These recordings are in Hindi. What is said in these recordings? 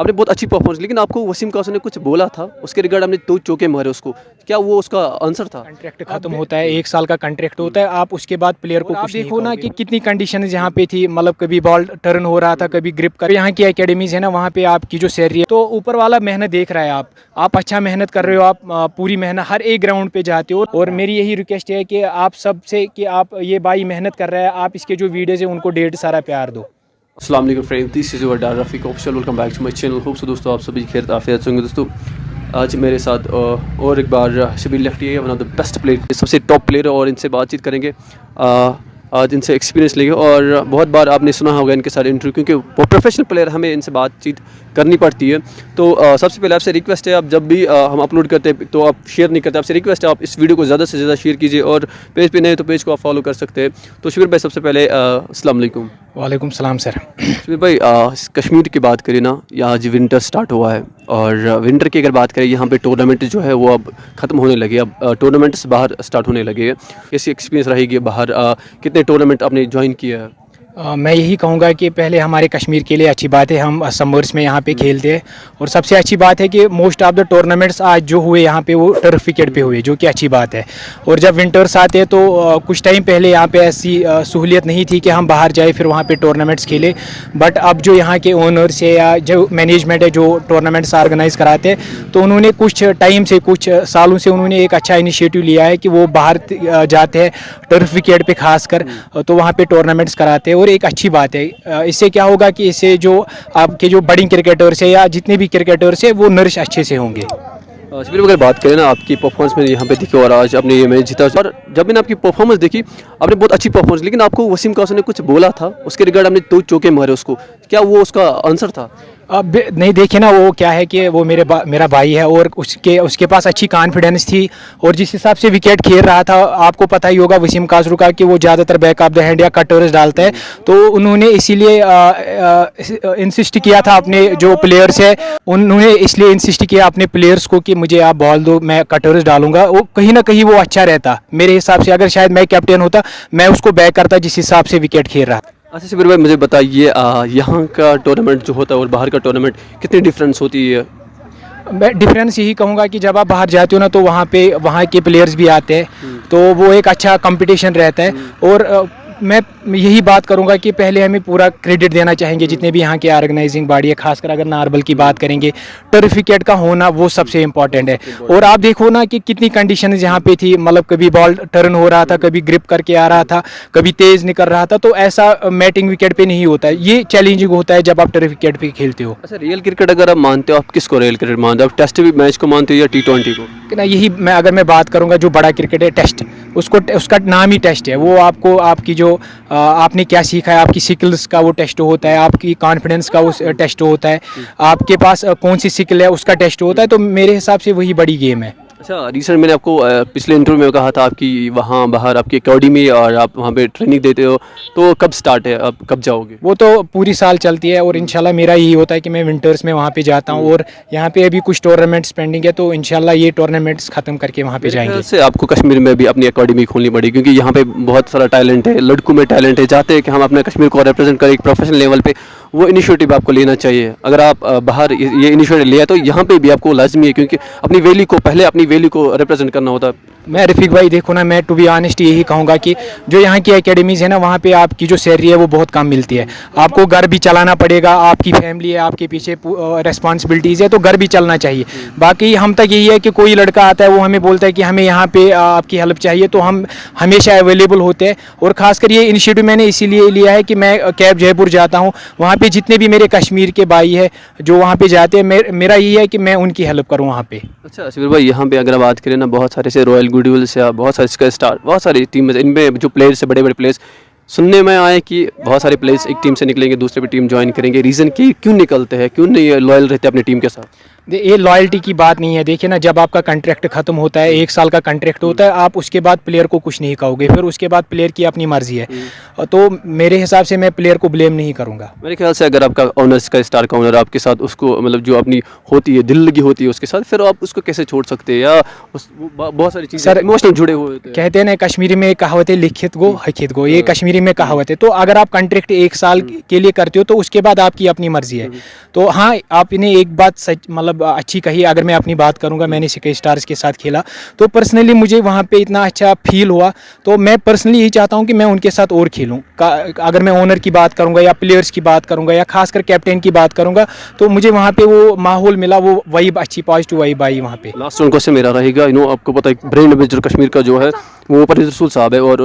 आपने बहुत अच्छी परफॉर्मेंस, लेकिन आपको वसीम कासर ने कुछ बोला था उसके रिगार्ड, आपने 2 चौके मारे उसको, क्या वो उसका आंसर था? कॉन्ट्रैक्ट खत्म होता है, 1 साल का कॉन्ट्रैक्ट होता है, आप उसके बाद प्लेयर को आप देखो ना कि कितनी कंडीशन यहाँ पे थी, मतलब कभी बॉल टर्न हो रहा था, कभी ग्रिप कर, यहाँ की एकेडमीज है ना, वहाँ पे आपकी जो सैलरी है तो ऊपर वाला मेहनत देख रहा है। आप अच्छा मेहनत कर रहे हो, आप पूरी मेहनत हर एक ग्राउंड पे जाते हो। और मेरी यही रिक्वेस्ट है कि आप सबसे कि आप ये भाई मेहनत कर रहा है, आप इसके जो वीडियोज़ है उनको ढेर सारा प्यार दो। अस्सलाम वालेकुम friends, this is your Dar Rafiq official, welcome back to my channel. Hope so दोस्तों आप सभी खैर आफियत से होंगे। दोस्तों आज मेरे साथ और एक बार शबीर लफ्टी है, one of the best player, सबसे टॉप प्लेयर, और इनसे बातचीत करेंगे। आज इनसे एक्सपीरियंस लेंगे, और बहुत बार आपने सुना होगा इनके सारे इंटरव्यू, क्योंकि वो प्रोफेशनल प्लेयर, हमें इनसे बातचीत करनी पड़ती है। तो सबसे पहले आपसे रिक्वेस्ट है, आप जब भी हम अपलोड करते हैं तो आप शेयर नहीं करते, आपसे रिक्वेस्ट है आप इस वीडियो को ज़्यादा से ज़्यादा शेयर कीजिए, और पेज पे नए तो पेज को आप फॉलो कर सकते हैं। तो शबीर भाई, सबसे पहले अस्सलाम वालेकुम। वालेकुम सलाम सर। शबीर भाई, कश्मीर की बात करें ना, यहाँ आज विंटर स्टार्ट हुआ है, और विंटर की अगर बात करें, यहाँ पे टूर्नामेंट जो है वो अब ख़त्म होने लगे, अब टूर्नामेंट्स बाहर स्टार्ट होने लगे हैं। कैसी एक्सपीरियंस रहेगी बाहर, कितने टूर्नामेंट आपने ज्वाइन किया है? मैं यही कहूँगा कि पहले हमारे कश्मीर के लिए अच्छी बात है, हम समर्स में यहाँ पे खेलते हैं। और सबसे अच्छी बात है कि मोस्ट ऑफ द टूर्नामेंट्स आज जो हुए यहाँ पे वो टर्फ विकेट पे हुए, जो कि अच्छी बात है। और जब विंटर्स आते हैं तो कुछ टाइम पहले यहाँ पे ऐसी सहूलियत नहीं थी कि हम बाहर जाए फिर वहाँ पे टूर्नामेंट्स खेले। बट अब जो यहाँ के ओनर्स है या जो मैनेजमेंट है जो टूर्नामेंट्स ऑर्गेनाइज़ कराते हैं, तो उन्होंने कुछ टाइम से, कुछ सालों से उन्होंने एक अच्छा इनिशिएटिव लिया है कि वो बाहर जाते हैं टर्फ विकेट पे खासकर, तो वहाँ पे टूर्नामेंट्स कराते हैं। और एक अच्छी बात है, इससे क्या होगा कि इससे जो आपके जो बड़ी क्रिकेटर्स है या जितने भी क्रिकेटर्स है वो नरिश अच्छे से होंगे। शबीर, अगर बात करें ना आपकी परफॉर्मेंस में यहाँ पे देखी, और आज आपने ये मैच जीता, और जब मैंने आपकी परफॉर्मेंस देखी, आपने बहुत अच्छी परफॉर्मेंस, लेकिन आपको वसीम कासर ने कुछ बोला था उसके रिगार्ड, आपने 2 चौके मारे उसको, क्या वो उसका आंसर था? अब नहीं, देखिए ना, वो क्या है कि वो मेरा भाई है, और उसके पास अच्छी कॉन्फिडेंस थी। और जिस हिसाब से विकेट खेल रहा था, आपको पता ही होगा वसीम कासरू का कि वो ज़्यादातर बैक ऑफ द हैंड या कटर्स डालता है। तो उन्होंने इसीलिए इंसिस्ट किया था अपने जो प्लेयर्स है, उन्होंने इसलिए इंसिस्ट किया अपने प्लेयर्स को कि मुझे आप बॉल दो, मैं कटर्स डालूंगा। वो कहीं ना कहीं वो अच्छा रहता मेरे हिसाब से। अगर शायद मैं कैप्टन होता, मैं उसको बैक करता जिस हिसाब से विकेट खेल रहा था। अच्छा शबीर भाई, मुझे बताइए, यहाँ का टूर्नामेंट जो होता है और बाहर का टूर्नामेंट, कितनी डिफरेंस होती है? मैं डिफरेंस यही कहूँगा कि जब आप बाहर जाते हो ना, तो वहाँ के प्लेयर्स भी आते हैं, तो वो एक अच्छा कंपटीशन रहता है। और मैं यही बात करूंगा कि पहले हमें पूरा क्रेडिट देना चाहेंगे जितने भी यहाँ के ऑर्गेनाइजिंग बॉडी है, खासकर अगर नार्बल की बात करेंगे, टर्फ विकेट का होना वो सबसे इम्पॉर्टेंट है। और आप देखो ना कि कितनी कंडीशन यहाँ पे थी, मतलब कभी बॉल टर्न हो रहा था, कभी ग्रिप करके आ रहा था, कभी तेज निकल रहा था। तो ऐसा मैटिंग विकेट पे नहीं होता है, ये चैलेंजिंग होता है जब आप टर्फ विकेट पे खेलते हो। अच्छा, रियल क्रिकेट अगर आप मानते हो, आप किसको रियल क्रिकेट मानते हो? आप टेस्ट मैच को मानते हो या T20 को? ना, यही अगर मैं बात करूंगा, जो बड़ा क्रिकेट है टेस्ट, उसका नाम ही टेस्ट है। वो आपको आपकी जो आपने क्या सीखा है, आपकी स्किल्स का वो टेस्ट होता है, आपकी कॉन्फिडेंस का वो टेस्ट होता है, आपके पास कौन सी स्किल है उसका टेस्ट होता है। तो मेरे हिसाब से वही बड़ी गेम है। अच्छा, रिसेंट मैंने आपको पिछले इंटरव्यू में कहा था आपकी वहाँ बाहर आपकी अकेडमी, और आप वहाँ पे ट्रेनिंग देते हो, तो कब स्टार्ट है, अब कब जाओगे? वो तो पूरी साल चलती है, और इंशाल्लाह मेरा यही होता है कि मैं विंटर्स में वहाँ पे जाता हूँ। और यहाँ पे अभी कुछ टूर्नामेंट्स पेंडिंग है, तो इंशाल्लाह ये टूर्नामेंट्स ख़त्म करके वहाँ पे जाएंगे। से आपको कश्मीर में भी अपनी अकेडमी खोलनी पड़ी, क्योंकि यहाँ पे बहुत सारा टैलेंट है, लड़कों में टैलेंट है, चाहते हैं कि हम अपने कश्मीर को रिप्रेजेंट करें एक प्रोफेशनल लेवल पे। वो इनिशिएटिव आपको लेना चाहिए। अगर आप बाहर ये इनिशिएटिव लिया तो यहाँ पे भी आपको लाजमी है, क्योंकि अपनी वैल्यू को पहले अपनी वैल्यू को रिप्रेजेंट करना होता है। मैं रफ़ीक भाई, देखो ना, मैं टू बी ऑनेस्ट यही कहूँगा कि जो यहाँ की एकेडमीज़ है ना, वहाँ पे आपकी जो सैलरी है वो बहुत कम मिलती है। आपको घर भी चलाना पड़ेगा, आपकी फैमिली है, आपके पीछे रिस्पॉन्सिबिलिटीज़ है, तो घर भी चलना चाहिए। बाकी हम तक यही है कि कोई लड़का आता है, वो हमें बोलता है कि हमें यहाँ पे आपकी हेल्प चाहिए, तो हम हमेशा अवेलेबल होते हैं। और ख़ासकर ये इनिशिएटिव मैंने इसीलिए लिया है कि मैं कैब जयपुर जाता हूँ, वहाँ पर जितने भी मेरे कश्मीर के भाई है जो वहाँ पर जाते हैं, मेरा यही है कि मैं उनकी हेल्प करूँ वहाँ पर। अच्छा शबीर भाई, यहाँ पे अगर बात करें ना, बहुत सारे से रॉयल गुडविल्स या बहुत सारे इसका स्टार, बहुत सारी टीम, इनमें जो प्लेयर्स है, बड़े बड़े प्लेयर्स, सुनने में आए कि बहुत सारे प्लेयर्स एक टीम से निकलेंगे, दूसरे भी टीम ज्वाइन करेंगे। रीज़न कि क्यों निकलते हैं, क्यों नहीं लॉयल रहते अपनी टीम के साथ? ये लॉयल्टी की बात नहीं है। देखिए ना, जब आपका कॉन्ट्रैक्ट खत्म होता है, 1 साल का कॉन्ट्रैक्ट होता है, आप उसके बाद प्लेयर को कुछ नहीं कहोगे, फिर उसके बाद प्लेयर की अपनी मर्जी है। तो मेरे हिसाब से मैं प्लेयर को ब्लेम नहीं करूँगा। मेरे ख्याल से अगर आपका ओनर्स का स्टार का ओनर आपके साथ उसको मतलब जो अपनी होती है, दिल लगी होती है उसके साथ, फिर आप उसको कैसे छोड़ सकते हैं? या बहुत सारी चीज़ें सर, इमोशनल जुड़े हुए होते हैं। कहते हैं ना कश्मीरी में एक कहावत है, लिखित गो हकीत गो, ये कश्मीरी में कहावत है। तो अगर आप कॉन्ट्रैक्ट 1 साल के लिए करते हो तो उसके बाद आपकी अपनी मर्जी है। तो हाँ, आपने एक बात सच मतलब अच्छी कही। अगर मैं अपनी बात करूंगा, मैंने सिटी स्टार्स के साथ खेला तो पर्सनली मुझे वहाँ पे इतना अच्छा फील हुआ। तो मैं पर्सनली यही चाहता हूँ कि मैं उनके साथ और खेलूँ। अगर मैं ओनर की बात करूँगा या प्लेयर्स की बात करूँगा या खासकर कैप्टन की बात करूँगा, तो मुझे वहाँ पे वो माहौल मिला, वो वाइब अच्छी पॉजिटिव वाइब आई वहाँ पे। लास्ट वन क्वेश्चन मेरा रहेगा, आपको पता है ब्रांड एम्बेसडर कश्मीर का जो है वो परवेज़ रसूल साहब है, और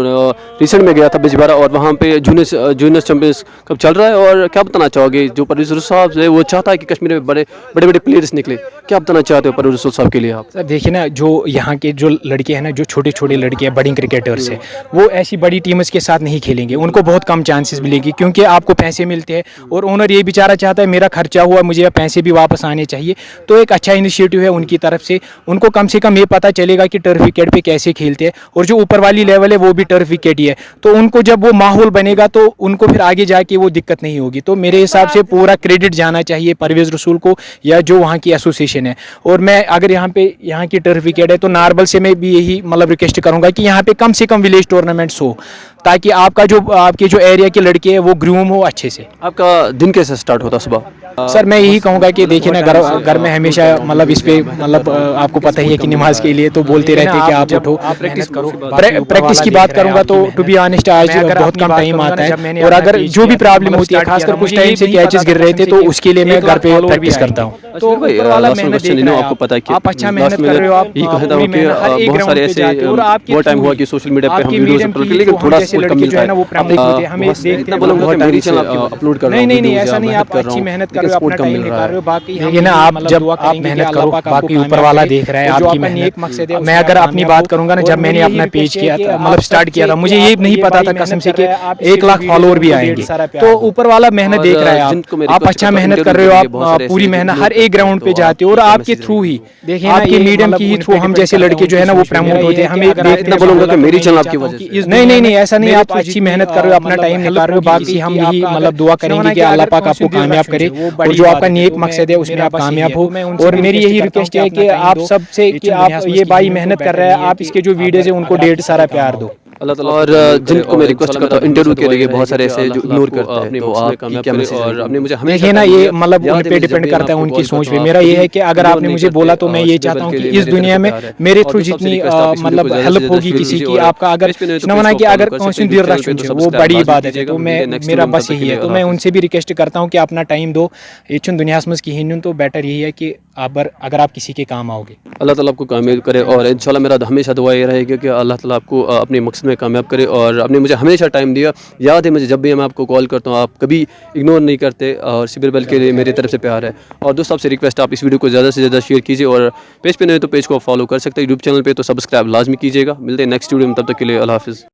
रिसेंट में गया था बिजबारा, और वहाँ पे जूनियर चैंपियंस कप चल रहा है। और क्या बताना चाहोगे, जो परवेज़ रसूल साहब है वो चाहता है कि कश्मीर में बड़े बड़े प्लेयर्स निकले, क्या बताना चाहते हो परवेज़ रसूल साहब के लिए आप? सर देखिए ना, जो यहाँ के जो लड़के हैं ना, जो छोटे छोटे लड़के हैं, बडिंग क्रिकेटर्स हैं, वो ऐसी बड़ी टीम्स के साथ नहीं खेलेंगे। उनको बहुत कम चांसेस मिलेगी, क्योंकि आपको पैसे मिलते हैं और ओनर ये बेचारा चाहता है मेरा खर्चा हुआ, मुझे पैसे भी वापस आने चाहिए। तो एक अच्छा इनिशिएटिव है उनकी तरफ से। उनको कम से कम ये पता चलेगा कि टर्फ विकेट पे कैसे खेलते हैं, और जो ऊपर वाली लेवल है वो भी टर्फ विकेट ही है। तो उनको जब वो माहौल बनेगा तो उनको फिर आगे जाके वो दिक्कत नहीं होगी। तो मेरे हिसाब से पूरा क्रेडिट जाना चाहिए परवेज़ रसूल को या जो वहाँ की एसोसिएशन है। और मैं अगर यहाँ की टर्फ विकेट है तो नारबल से मैं भी यही मतलब रिक्वेस्ट करूँगा कि यहाँ पे कम से कम विलेज टूर्नामेंट्स हो, ताकि आपके जो एरिया के लड़के हैं वो ग्रूम हो अच्छे से। आपका दिन कैसे स्टार्ट होता सुबह? सर मैं यही कहूँगा कि देखिए ना, घर में हमेशा मतलब इस पे मतलब आपको पता ही है कि नमाज के लिए तो बोलते रहते हैं कि आप उठो, प्रैक्टिस करो। प्रैक्टिस की बात करूँगा तो टू बी ऑनेस्ट आज बहुत कम टाइम आता है, और अगर जो भी प्रॉब्लम होती है, खासकर कुछ टाइम से कैचेस गिर रहे थे, तो उसके लिए मैं घर पे प्रैक्टिस करता हूँ। तो ऊपर वाला मेहनत देख रहा है, आपको पता है कि आप अच्छा मेहनत कर रहे हो, आप ये कहता हूँ कि हर एक बहुत सारे ग्राउंड पे जाते ऐसे हो, और आपके बहुत टाइम हुआ कि सोशल मीडिया पे हम वीडियोस अपलोड करते, लेकिन थोड़ा सा कम मिलता है। वो प्रैक्टिस होते हैं, हमें देखते हैं बोलूँगा कि मेरी चैनल अपलोड कर रहा हूँ, नहीं ऐसा नहीं, आप अच्छी मेहनत कर रहे हो, अपना टाइम निकाल रहे हो। बाकी देखिए ना, आप जब आप मेहनत करो, बाकी ऊपर वाला देख रहा है आपकी मेहनत। मैं अगर अपनी बात करूंगा ना, जब मैंने अपना पेज किया था, मतलब स्टार्ट किया था, मुझे ये नहीं पता था कसम से कि 1 लाख फॉलोअर भी आएंगे। तो ऊपर वाला मेहनत देख रहा है, आप अच्छा मेहनत कर रहे हो, आप पूरी मेहनत हर एक ग्राउंड पे जाते हो, और आपके थ्रू ही देखिए ना, ये मीडियम की ही थ्रू हम जैसे लड़के जो है ना वो प्रमोट होते हैं। हमें इतना बोलूँगा कि मेरी चैनल आपकी वजह से। नहीं ऐसा नहीं, आप अच्छी मेहनत कर रहे हो, अपना टाइम निकाल रहे हो। बाकी हम यही मतलब दुआ करेंगे कि अल्लाह पाक आपको कामयाब करे, और जो आपका नेक मकसद है उसमें आप कामयाब हो। और मेरी यही रिक्वेस्ट है कि आप सबसे कि आप ये भाई मेहनत कर रहा है, आप इसके जो वीडियोज है उनको ढेर सारा प्यार दो। अल्लाह ताला। और जिनको मैं रिक्वेस्ट करता हूँ इंटरव्यू के लिए, बहुत सारे ऐसे जो इग्नोर करते हैं, तो आप क्या मैसेज और आपने मुझे हमेशा देखिए ना, ये मतलब उन पे डिपेंड करता है उनकी सोच पे। मेरा ये है कि अगर आपने मुझे बोला तो मैं ये चाहता हूँ कि इस दुनिया में मेरे थ्रू जितनी मतलब हेल्प होगी किसी की, आपका अगर नमना कि अगर कौन देर रख वो बड़ी इबादत है, तो मैं मेरा बस यही है। तो मैं उनसे भी रिक्वेस्ट करता हूँ कि अपना टाइम दो, ये दुनिया में कहीं तो बेटर यही है कि अगर आप किसी के काम आओगे। अल्लाह ताला आपको कामयाब करे, और इंशाल्लाह मेरा हमेशा दुआ ये रहेगी कि अल्लाह ताला आपको अपने मकसद में कामयाब करे। और आपने मुझे हमेशा टाइम दिया, याद है मुझे, जब भी मैं आपको कॉल करता हूँ आप कभी इग्नोर नहीं करते, और शिबिर बल के लिए मेरी तरफ से प्यार है। और दोस्तों आपसे रिक्वेस्ट, आप इस वीडियो को ज़्यादा से ज़्यादा शेयर कीजिए, और पेज पे नहीं तो पेज को फॉलो कर सकते हैं, यूट्यूब चैनल पे तो सब्सक्राइब लाजमी कीजिएगा। मिलते हैं नेक्स्ट वीडियो में, तब तक के लिए अल्लाह हाफिज़।